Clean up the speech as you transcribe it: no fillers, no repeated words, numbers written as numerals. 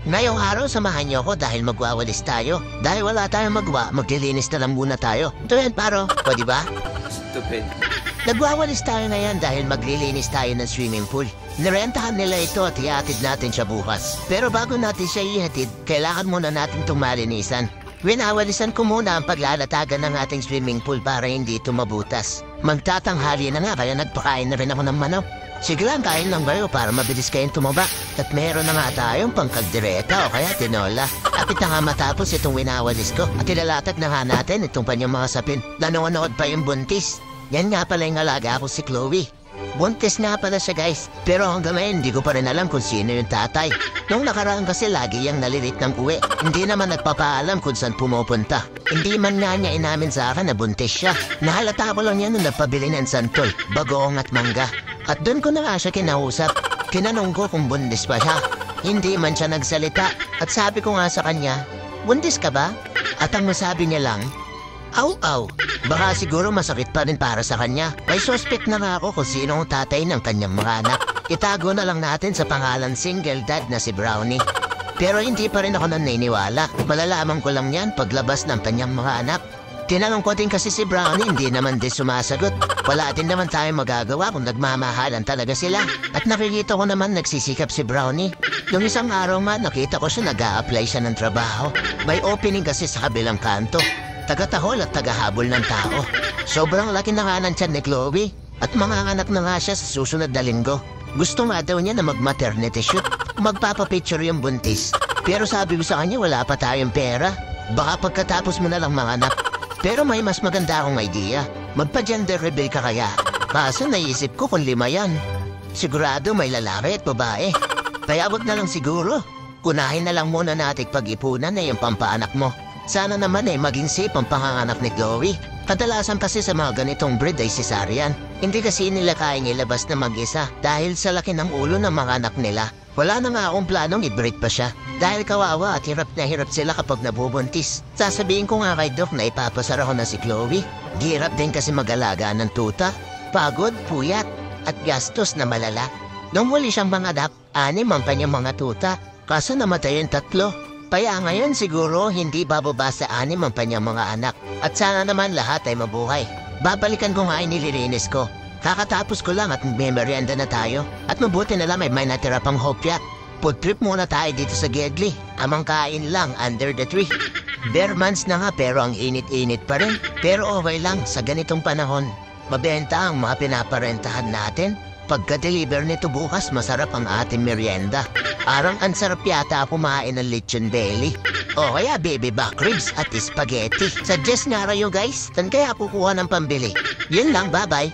Ngayong araw, samahan niyo ako dahil magwawalis tayo. Dahil wala tayong magawa, maglilinis na lang muna tayo. Ito yan, paro. Pwede ba? Stupid. Nagwawalis tayo ngayon dahil maglilinis tayo ng swimming pool. Nirentahan nila ito at ihatid natin siya bukas. Pero bago natin siya ihatid, kailangan muna natin itong malinisan. Winawalisan ko muna ang paglalatagan ng ating swimming pool para hindi ito mabutas. Magtatanghali na nga kaya nagpakain na rin ako ng manok. Sige lang, kain lang kayo para mabilis kayong tumaba. At meron na nga tayong pangkagdireta o kaya tinola. Kapit na nga matapos itong winawalis ko. At ilalatag na nga natin itong kanyang mga sapin. Nanonood pa yung buntis. Yan nga pala yung alaga ko si Chloe. Buntis nga pala siya, guys. Pero hanggang ngayon hindi ko pa rin alam kung sino yung tatay. Nung nakaraan kasi lagi yung nalilit ng uwi. Hindi naman nagpapaalam kung saan pumupunta. Hindi man nga niya inamin sa akin na buntis siya. Nahalata ko lang yan nung nagpabili ng santol, bagoong at mangga. At doon ko na nga siya kinausap. Kinanong ko kung buntis pa siya. Hindi man siya nagsalita. At sabi ko nga sa kanya, buntis ka ba? At ang masabi niya lang, aw. Baka siguro masakit pa rin para sa kanya. May suspect na nga ako kung sino ang tatay ng kanyang mga anak. Itago na lang natin sa pangalan single dad na si Brownie. Pero hindi pa rin ako naniniwala. Malalaman ko lang yan paglabas ng kanyang mga anak. Tinanong ko din kasi si Brownie, hindi naman din sumasagot. Wala din naman tayong magagawa kung nagmamahalan talaga sila. At nakikita ko naman nagsisikap si Brownie. Nung isang araw nga nakita ko siya nag-a-apply siya ng trabaho. May opening kasi sa kabilang kanto. Taga-tahol at taga-habol ng tao. Sobrang laki na nga ng tiyan ni Chloe. At manganganak na nga siya sa susunod na linggo. Gusto nga daw niya na mag-maternity shoot. Magpapapicture yung buntis. Pero sabi ko sa kanya wala pa tayong pera. Baka pagkatapos mo na lang manganak. Pero may mas maganda akong idea. Magpa-gender reveal ka kaya. Kaso naisip ko kung 5 yan. Sigurado may lalaki at babae. Kaya wag na lang siguro. Kunahin na lang muna natin pag-ipunan na yung pampaanak mo. Sana naman maging safe ang panganganak ni Chloe. Kadalasan kasi sa mga ganitong breed ay cesarean. Hindi kasi nila kayang ilabas na mag-isa dahil sa laki ng ulo ng mga anak nila. Wala na nga akong planong i-breed pa siya. Dahil kawawa at hirap na hirap sila kapag nabubuntis. Sasabihin ko nga kay Doc na ipapasara ko na si Chloe. Hirap din kasi mag-alaga ng tuta. Pagod, puyat, at gastos na malala. Nung muli siyang manganak, 6 ang kanyang mga tuta. Kaso namatay yung 3. Kaya ngayon siguro hindi bababa sa 6 ang kanyang mga anak. At sana naman lahat ay mabuhay. Babalikan ko nga ay nililinis ko. Kakatapos ko lang at may-merienda na tayo. At mabuti na lang may natira pang hopyat. Food trip muna tayo dito sa Gedli. Amang kain lang under the tree. Bare months na nga pero ang init-init pa rin. Pero okay lang sa ganitong panahon. Mabenta ang mga pinaparentahan natin. Pagka-deliver nito bukas, masarap ang ating merienda. Arang ang sarap yata kumain ng lechon belly. O kaya baby back ribs at spaghetti. Suggest nga kayo guys, saan kaya kukuha ng pambili? Yun lang, bye-bye.